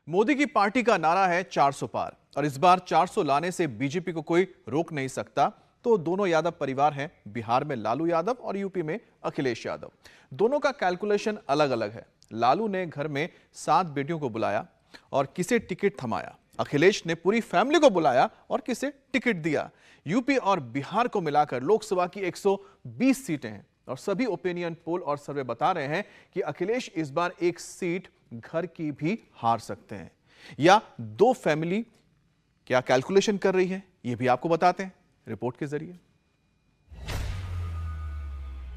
मोदी की पार्टी का नारा है 400 पार और इस बार 400 लाने से बीजेपी को कोई रोक नहीं सकता। तो दोनों यादव परिवार हैं, बिहार में लालू यादव और यूपी में अखिलेश यादव। दोनों का कैलकुलेशन अलग अलग है। लालू ने घर में 7 बेटियों को बुलाया और किसे टिकट थमाया। अखिलेश ने पूरी फैमिली को बुलाया और किसे टिकट दिया। यूपी और बिहार को मिलाकर लोकसभा की 120 सीटें हैं और सभी ओपिनियन पोल और सर्वे बता रहे हैं कि अखिलेश इस बार एक सीट घर की भी हार सकते हैं। या दो फैमिली क्या कैलकुलेशन कर रही है, यह भी आपको बताते हैं रिपोर्ट के जरिए।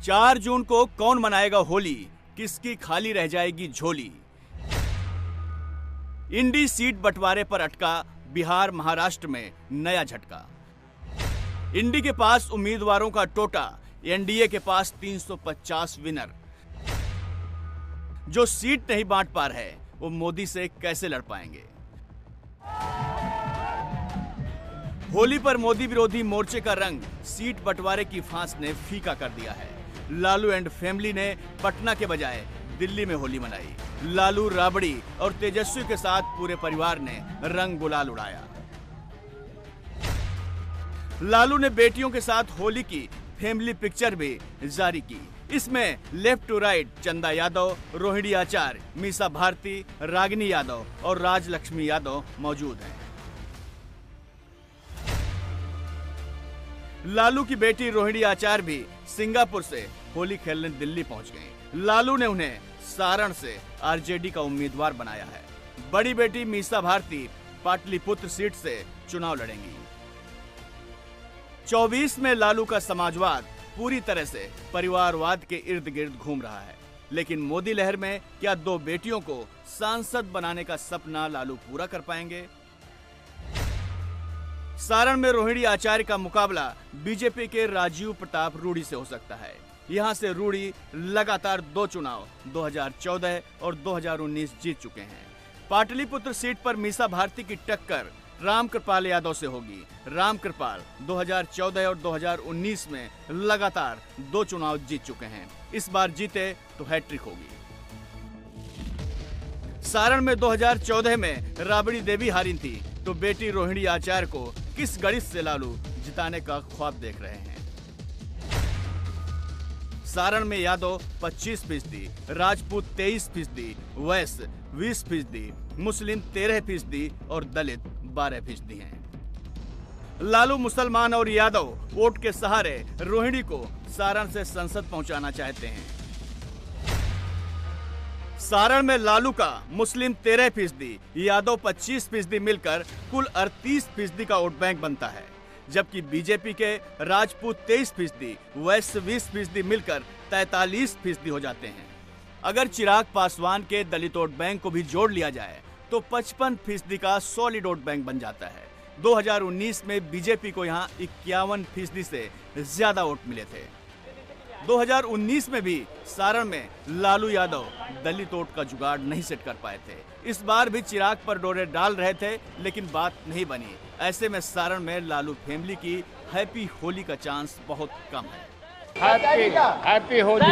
4 जून को कौन मनाएगा होली, किसकी खाली रह जाएगी झोली। इंडी सीट बंटवारे पर अटका बिहार महाराष्ट्र में नया झटका। इंडी के पास उम्मीदवारों का टोटा, एनडीए के पास 350 विनर। जो सीट नहीं बांट पा रहे वो मोदी से कैसे लड़ पाएंगे। होली पर मोदी विरोधी मोर्चे का रंग सीट बंटवारे की फांस ने फीका कर दिया है। लालू एंड फैमिली ने पटना के बजाय दिल्ली में होली मनाई। लालू, राबड़ी और तेजस्वी के साथ पूरे परिवार ने रंग गुलाल उड़ाया। लालू ने बेटियों के साथ होली की फैमिली पिक्चर भी जारी की। इसमें लेफ्ट टू राइट चंदा यादव, रोहिणी आचार्य, मीसा भारती, रागिनी यादव और राजलक्ष्मी यादव मौजूद हैं। लालू की बेटी रोहिणी आचार्य भी सिंगापुर से होली खेलने दिल्ली पहुंच गईं। लालू ने उन्हें सारण से आरजेडी का उम्मीदवार बनाया है। बड़ी बेटी मीसा भारती पाटलिपुत्र सीट से चुनाव लड़ेंगी। 24 में लालू का समाजवाद पूरी तरह से परिवारवाद के इर्द गिर्द घूम रहा है। लेकिन मोदी लहर में क्या 2 बेटियों को सांसद बनाने का सपना लालू पूरा कर पाएंगे। सारण में रोहिणी आचार्य का मुकाबला बीजेपी के राजीव प्रताप रूडी से हो सकता है। यहां से रूडी लगातार 2 चुनाव 2014 और 2019 जीत चुके हैं। पाटलिपुत्र सीट पर मीसा भारती की टक्कर रामकृपाल यादव से होगी। रामकृपाल 2014 और 2019 में लगातार 2 चुनाव जीत चुके हैं। इस बार जीते तो हैट्रिक होगी। सारण में 2014 में राबड़ी देवी हारी थी, तो बेटी रोहिणी आचार्य को किस गणित से लालू जिताने का ख्वाब देख रहे हैं। सारण में यादव 25%, राजपूत 23%, वैश्य 20%, मुस्लिम 13% और दलित 12% हैं। लालू मुसलमान और यादव वोट के सहारे रोहिणी को सारण से संसद पहुंचाना चाहते हैं। सारण में लालू का मुस्लिम 13%, यादव 25% मिलकर कुल 38% का वोट बैंक बनता है। जबकि बीजेपी के राजपूत 23%, वैश्य 20% मिलकर 43% हो जाते हैं। अगर चिराग पासवान के दलित वोट बैंक को भी जोड़ लिया जाए तो 55% का सॉलिड वोट बैंक बन जाता है। 2019 में बीजेपी को यहां 51% से ज्यादा वोट मिले थे। 2019 में भी सारण में लालू यादव दलित वोट का जुगाड़ नहीं सेट कर पाए थे। इस बार भी चिराग पर डोरे डाल रहे थे, लेकिन बात नहीं बनी। ऐसे में सारण में लालू फैमिली की हैप्पी होली का चांस बहुत कम है। हैप्पी होली,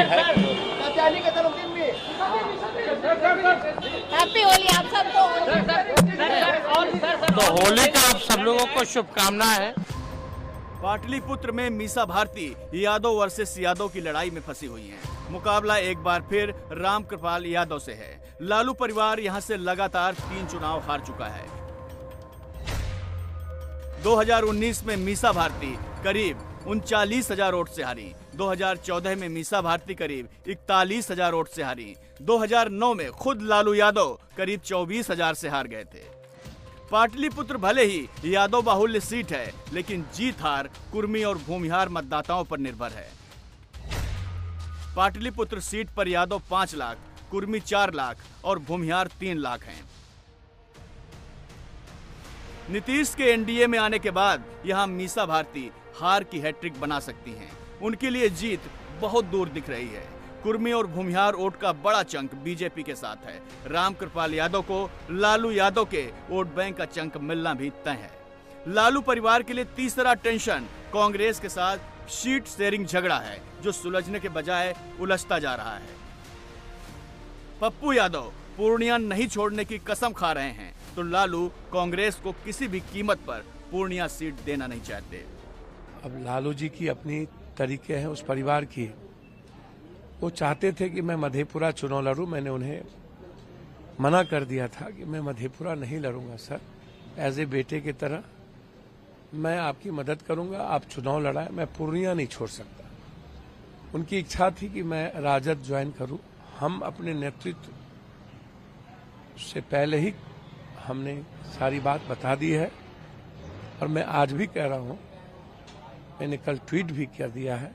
हैप्पी होली आप सबको। तो होली का आप सब लोगों को शुभकामनाएं है। पाटलिपुत्र में मीसा भारती यादव वर्सेस यादव की लड़ाई में फंसी हुई हैं। मुकाबला एक बार फिर रामकृपाल यादव से है। लालू परिवार यहां से लगातार 3 चुनाव हार चुका है। 2019 में मीसा भारती करीब 39,000 वोट से हारी। 2014 में मीसा भारती करीब 41,000 वोट से हारी। 2009 में खुद लालू यादव करीब 24,000 से हार गए थे। पाटलिपुत्र भले ही यादव बाहुल्य सीट है, लेकिन जीत हार कुर्मी और भूमिहार मतदाताओं पर निर्भर है। पाटलिपुत्र सीट पर यादव 5 लाख, कुर्मी 4 लाख और भूमिहार 3 लाख हैं। नीतीश के एनडीए में आने के बाद यहां मीसा भारती हार की हैट्रिक बना सकती हैं। उनके लिए जीत बहुत दूर दिख रही है। कुर्मी और भूमिहार वोट का बड़ा चंक बीजेपी के साथ है। रामकृपाल यादव को लालू यादव के वोट बैंक का चंक मिलना भी तय है। लालू परिवार के लिए तीसरा टेंशन कांग्रेस के साथ सीट शेयरिंग झगड़ा है, जो सुलझने के बजाय उलझता जा रहा है। पप्पू यादव पूर्णिया नहीं छोड़ने की कसम खा रहे हैं, तो लालू कांग्रेस को किसी भी कीमत पर पूर्णिया सीट देना नहीं चाहते। अब लालू जी की अपनी तरीके हैं उस परिवार की। वो चाहते थे कि मैं मधेपुरा चुनाव लड़ूं, मैंने उन्हें मना कर दिया था कि मैं मधेपुरा नहीं लड़ूंगा सर, एज ए बेटे की तरह मैं आपकी मदद करूंगा, आप चुनाव लड़ाएं, मैं पूर्णिया नहीं छोड़ सकता। उनकी इच्छा थी कि मैं राजद ज्वाइन करूं। हम अपने नेतृत्व से पहले ही हमने सारी बात बता दी है और मैं आज भी कह रहा हूं, मैंने कल ट्वीट भी कर दिया है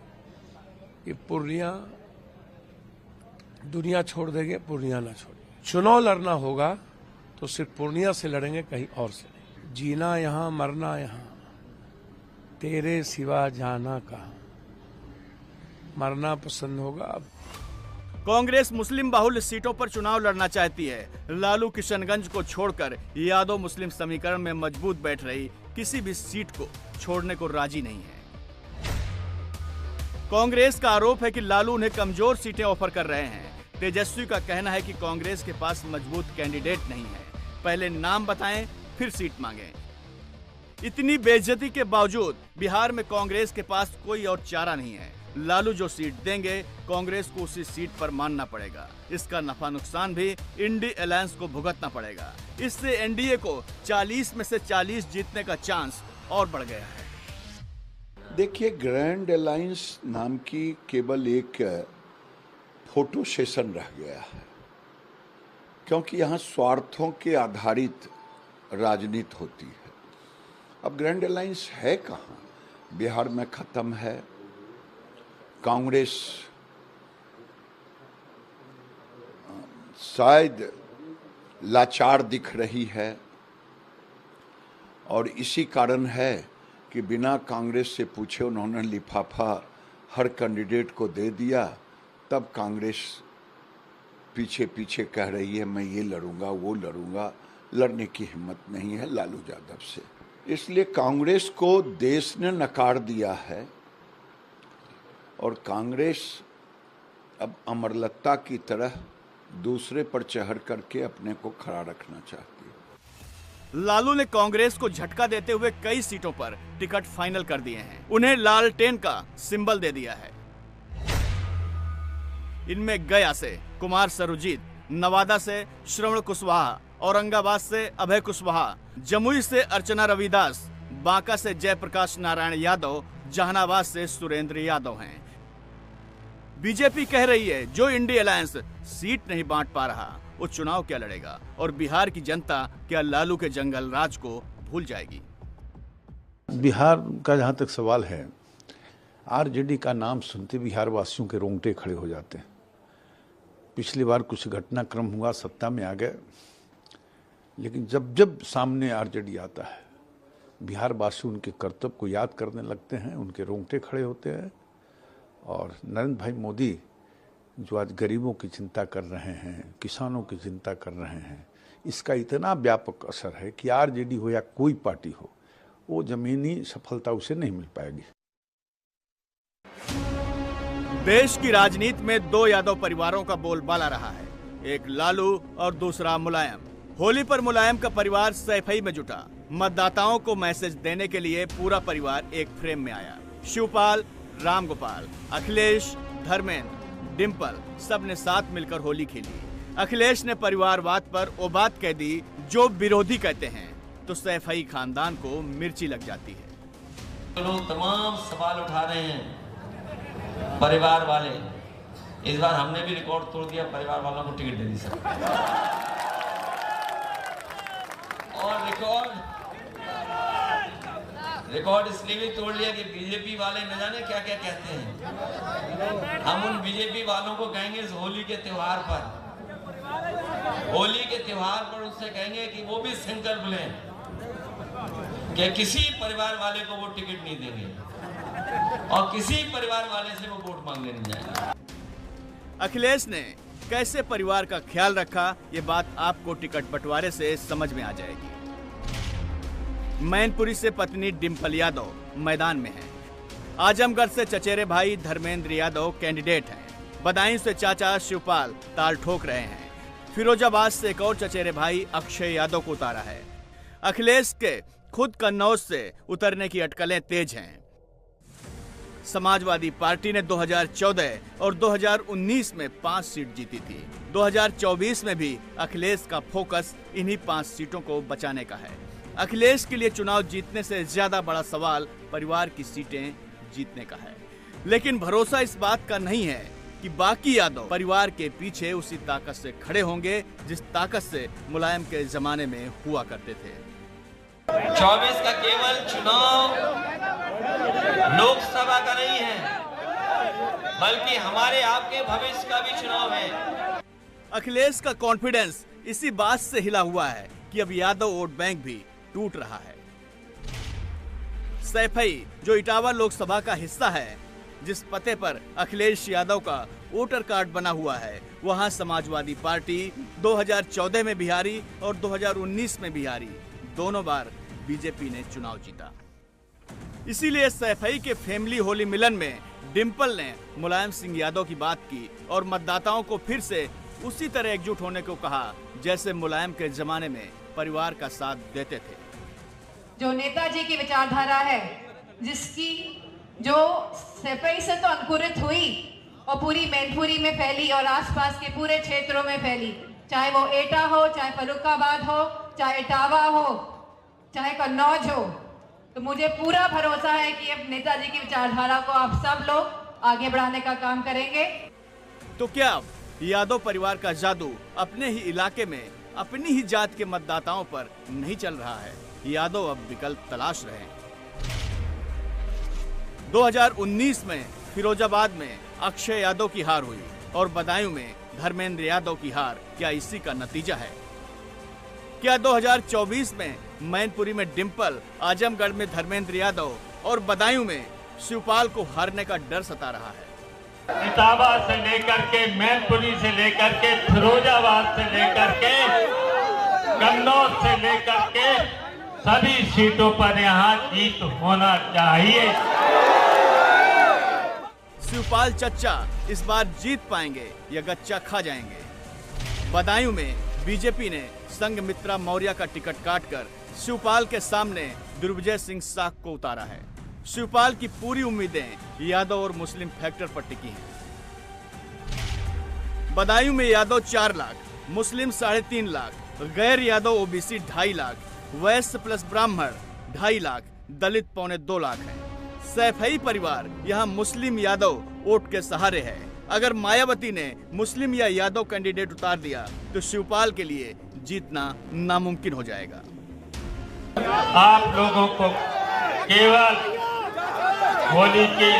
कि पूर्णिया दुनिया छोड़ देंगे, पूर्णिया ना छोड़ेंगे। चुनाव लड़ना होगा तो सिर्फ पूर्णिया से लड़ेंगे, कहीं और से नहीं। जीना यहाँ मरना यहाँ, तेरे सिवा जाना कहाँ, मरना पसंद होगा। अब कांग्रेस मुस्लिम बाहुल्य सीटों पर चुनाव लड़ना चाहती है। लालू किशनगंज को छोड़कर यादव मुस्लिम समीकरण में मजबूत बैठ रही किसी भी सीट को छोड़ने को राजी नहीं है। कांग्रेस का आरोप है कि लालू उन्हें कमजोर सीटें ऑफर कर रहे हैं। तेजस्वी का कहना है कि कांग्रेस के पास मजबूत कैंडिडेट नहीं है, पहले नाम बताएं फिर सीट मांगें। इतनी बेइज्जती के बावजूद बिहार में कांग्रेस के पास कोई और चारा नहीं है। लालू जो सीट देंगे कांग्रेस को उसी सीट पर मानना पड़ेगा। इसका नफा नुकसान भी इंडी अलायंस को भुगतना पड़ेगा। इससे एनडीए को 40 में से 40 जीतने का चांस और बढ़ गया है। देखिए, ग्रैंड अलायंस नाम की केवल एक फोटो सेशन रह गया है, क्योंकि यहाँ स्वार्थों के आधारित राजनीति होती है। अब ग्रैंड अलायंस है कहाँ? बिहार में खत्म है। कांग्रेस शायद लाचार दिख रही है और इसी कारण है कि बिना कांग्रेस से पूछे उन्होंने लिफाफा हर कैंडिडेट को दे दिया। तब कांग्रेस पीछे पीछे कह रही है मैं ये लड़ूंगा वो लड़ूंगा। लड़ने की हिम्मत नहीं है लालू यादव से। इसलिए कांग्रेस को देश ने नकार दिया है और कांग्रेस अब अमरलता की तरह दूसरे पर चढ़ करके अपने को खड़ा रखना चाहती है। लालू ने कांग्रेस को झटका देते हुए कई सीटों पर टिकट फाइनल कर दिए हैं। उन्हें लालटेन का सिंबल दे दिया है। इनमें गया से कुमार सरुजीत, नवादा से श्रवण कुशवाहा, औरंगाबाद से अभय कुशवाहा, जमुई से अर्चना रविदास, बांका से जयप्रकाश नारायण यादव, जहानाबाद से सुरेंद्र यादव हैं। बीजेपी कह रही है जो इंडी अलायंस सीट नहीं बांट पा रहा वो चुनाव क्या लड़ेगा, और बिहार की जनता क्या लालू के जंगल राज को भूल जाएगी? बिहार का जहाँ तक सवाल है, आरजेडी का नाम सुनते बिहार वासियों के रोंगटे खड़े हो जाते हैं। पिछली बार कुछ घटनाक्रम हुआ, सत्ता में आ गए, लेकिन जब जब सामने आरजेडी आता है बिहार वासी उनके कर्तव्य को याद करने लगते हैं, उनके रोंगटे खड़े होते हैं। और नरेंद्र भाई मोदी जो आज गरीबों की चिंता कर रहे हैं, किसानों की चिंता कर रहे हैं, इसका इतना व्यापक असर है कि आरजेडी हो या कोई पार्टी हो, वो जमीनी सफलता उसे नहीं मिल पाएगी। देश की राजनीति में दो यादव परिवारों का बोलबाला रहा है, एक लालू और दूसरा मुलायम। होली पर मुलायम का परिवार सैफई में जुटा। मतदाताओं को मैसेज देने के लिए पूरा परिवार एक फ्रेम में आया। शिवपाल, रामगोपाल, अखिलेश, धर्मेंद्र, डिम्पल सब ने साथ मिलकर होली खेली। अखिलेश ने परिवारवाद पर वो बात कह दी जो विरोधी कहते हैं, तो सैफई खानदान को मिर्ची लग जाती है। लोग तमाम सवाल उठा रहे हैं परिवार वाले। इस बार हमने भी रिकॉर्ड तोड़ दिया, परिवार वालों को टिकट दे दी सर। और रिकॉर्ड इसलिए भी तोड़ लिया कि बीजेपी वाले न जाने क्या क्या कहते हैं। हम उन बीजेपी वालों को कहेंगे इस होली के त्योहार पर, होली के त्योहार पर उससे कहेंगे कि वो भी संकल्प लें कि किसी परिवार वाले को वो टिकट नहीं देंगे और किसी परिवार वाले से वो वोट मांगने नहीं जाएंगे। अखिलेश ने कैसे परिवार का ख्याल रखा, ये बात आपको टिकट बंटवारे से समझ में आ जाएगी। मैनपुरी से पत्नी डिम्पल यादव मैदान में है। आजमगढ़ से चचेरे भाई धर्मेंद्र यादव कैंडिडेट हैं। बदायूं से चाचा शिवपाल ताल ठोक रहे हैं। फिरोजाबाद से एक और चचेरे भाई अक्षय यादव को उतारा है। अखिलेश के खुद कन्नौज से उतरने की अटकलें तेज हैं। समाजवादी पार्टी ने 2014 और 2019 में 5 सीट जीती थी। 2024 में भी अखिलेश का फोकस इन्हीं 5 सीटों को बचाने का है। अखिलेश के लिए चुनाव जीतने से ज्यादा बड़ा सवाल परिवार की सीटें जीतने का है। लेकिन भरोसा इस बात का नहीं है कि बाकी यादव परिवार के पीछे उसी ताकत से खड़े होंगे जिस ताकत से मुलायम के जमाने में हुआ करते थे। 24 का केवल चुनाव लोकसभा का नहीं है, बल्कि हमारे आपके भविष्य का भी चुनाव है। अखिलेश का कॉन्फिडेंस इसी बात से हिला हुआ है कि अब यादव वोट बैंक भी टूट रहा है। सैफई जो इटावा लोकसभा का हिस्सा है, जिस पते पर अखिलेश यादव का वोटर कार्ड बना हुआ है, वहां समाजवादी पार्टी 2014 में भी हारी और 2019 में भी हारी। दोनों बार बीजेपी ने चुनाव जीता। इसीलिए सैफई के फैमिली होली मिलन में डिंपल ने मुलायम सिंह यादव की बात की और मतदाताओं को फिर से उसी तरह एकजुट होने को कहा जैसे मुलायम के जमाने में परिवार का साथ देते थे। जो नेताजी की विचारधारा है, जिसकी जो सैफई से तो अंकुरित हुई और पूरी मैनपुरी में फैली और आसपास के पूरे क्षेत्रों में फैली, चाहे वो एटा हो, चाहे फर्रुखाबाद हो, चाहे इटावा हो, चाहे कन्नौज हो, तो मुझे पूरा भरोसा है कि अब नेताजी की विचारधारा को आप सब लोग आगे बढ़ाने का काम करेंगे। तो क्या अब यादव परिवार का जादू अपने ही इलाके में अपनी ही जात के मतदाताओं पर नहीं चल रहा है? यादव अब विकल्प तलाश रहे हैं। 2019 में फिरोजाबाद में अक्षय यादव की हार हुई और बदायूं में धर्मेंद्र यादव की हार क्या इसी का नतीजा है? क्या 2024 में मैनपुरी में डिंपल, आजमगढ़ में धर्मेंद्र यादव और बदायूं में शिवपाल को हारने का डर सता रहा है? इटावा से लेकर के मैनपुरी से लेकर के फिरोजाबाद से लेकर के कन्नौज से लेकर के सभी सीटों पर यहाँ जीत होना चाहिए। शिवपाल चच्चा इस बार जीत पाएंगे या गच्चा खा जाएंगे? बदायूं में बीजेपी ने संघमित्रा मौर्य का टिकट काटकर शिवपाल के सामने दुर्विजय सिंह साख को उतारा है। शिवपाल की पूरी उम्मीदें यादव और मुस्लिम फैक्टर पर टिकी हैं। बदायूं में यादव 4 लाख, मुस्लिम 3.5 लाख, गैर यादव ओबीसी 2.5 लाख, वैश्य प्लस ब्राह्मण 2.5 लाख, दलित 2.25 लाख है। सैफई परिवार यहाँ मुस्लिम यादव वोट के सहारे है। अगर मायावती ने मुस्लिम या यादव कैंडिडेट उतार दिया तो शिवपाल के लिए जीतना नामुमकिन हो जाएगा। आप लोगों को केवल होली की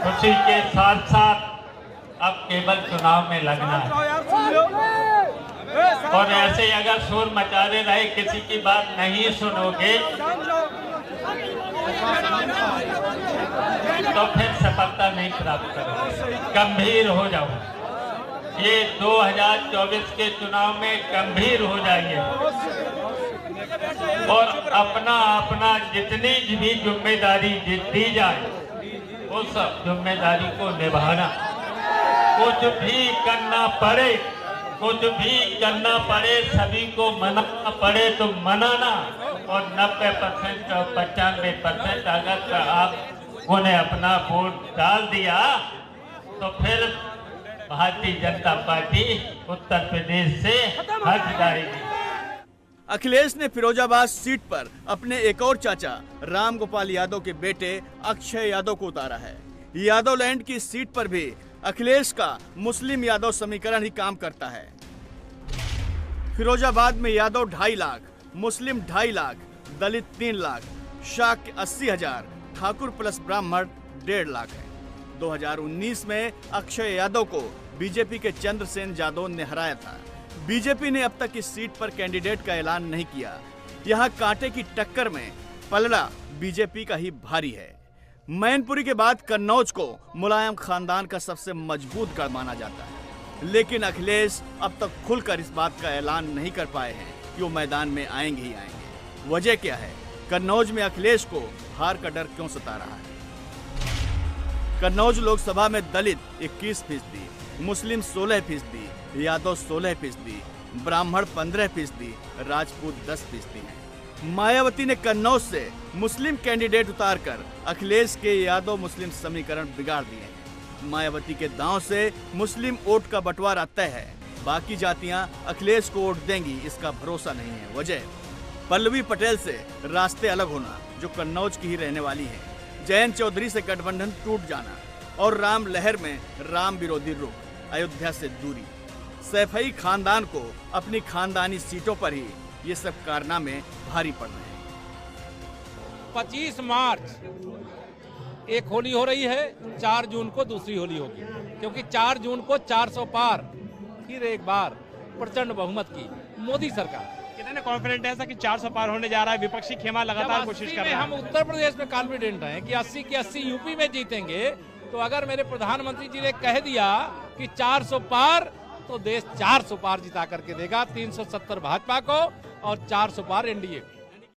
खुशी के साथ साथ अब केवल चुनाव में लगना है और ऐसे अगर शोर मचाते रहे, किसी की बात नहीं सुनोगे तो फिर सफलता नहीं प्राप्त करोगे। गंभीर हो जाओ। ये 2024 के चुनाव में गंभीर हो जाइए और अपना जितनी भी जिम्मेदारी दी जाए उस जिम्मेदारी को निभाना। कुछ भी करना पड़े, सभी को मनाना पड़े तो मनाना। और 90% और 95% अगर आप उन्हें अपना वोट डाल दिया तो फिर भारतीय जनता पार्टी उत्तर प्रदेश से हट जाएगी। अखिलेश ने फिरोजाबाद सीट पर अपने एक और चाचा राम गोपाल यादव के बेटे अक्षय यादव को उतारा है। यादव लैंड की सीट पर भी अखिलेश का मुस्लिम यादव समीकरण ही काम करता है। फिरोजाबाद में यादव 2.5 लाख, मुस्लिम 2.5 लाख, दलित 3 लाख, शाक 80,000, ठाकुर प्लस ब्राह्मण 1.5 लाख है। 2019 में अक्षय यादव को बीजेपी के चंद्रसेन यादव ने हराया था। बीजेपी ने अब तक इस सीट पर कैंडिडेट का ऐलान नहीं किया। यहां कांटे की टक्कर में पलड़ा बीजेपी का ही भारी है। मैनपुरी के बाद कन्नौज को मुलायम खानदान का सबसे मजबूत गढ़ माना जाता है, लेकिन अखिलेश अब तक खुलकर इस बात का ऐलान नहीं कर पाए हैं कि वो मैदान में आएंगे ही आएंगे। वजह क्या है? कन्नौज में अखिलेश को हार का डर क्यों सता रहा है? कन्नौज लोकसभा में दलित 21%, मुस्लिम 16%, यादव 16%, ब्राह्मण 15%, राजपूत 10% हैं। मायावती ने कन्नौज से मुस्लिम कैंडिडेट उतारकर अखिलेश के यादव मुस्लिम समीकरण बिगाड़ दिए हैं। मायावती के दांव से मुस्लिम वोट का बंटवारा तय है। बाकी जातियां अखिलेश को वोट देंगी, इसका भरोसा नहीं है। वजह पल्लवी पटेल से रास्ते अलग होना, जो कन्नौज की ही रहने वाली है, जयंत चौधरी से गठबंधन टूट जाना और राम लहर में राम विरोधी रुख, अयोध्या से दूरी, सैफई खानदान को अपनी खानदानी सीटों पर ही ये सब कारनामे भारी पड़ रहे हैं। 25 मार्च एक होली हो रही है, 4 जून को दूसरी होली होगी, क्योंकि 4 जून को 400 पार फिर एक बार प्रचंड बहुमत की मोदी सरकार। कितने कॉन्फिडेंट है ऐसा कि 400 पार होने जा रहा है? विपक्षी खेमा लगातार कोशिश कर रहा है। हम उत्तर प्रदेश में कॉन्फिडेंट हैं कि 80 के 80 यूपी में जीतेंगे। तो अगर मेरे प्रधानमंत्री जी ने कह दिया कि 400 पार, तो देश 400 पार जिता करके देगा, 370 भाजपा को और 400 पार एनडीए को।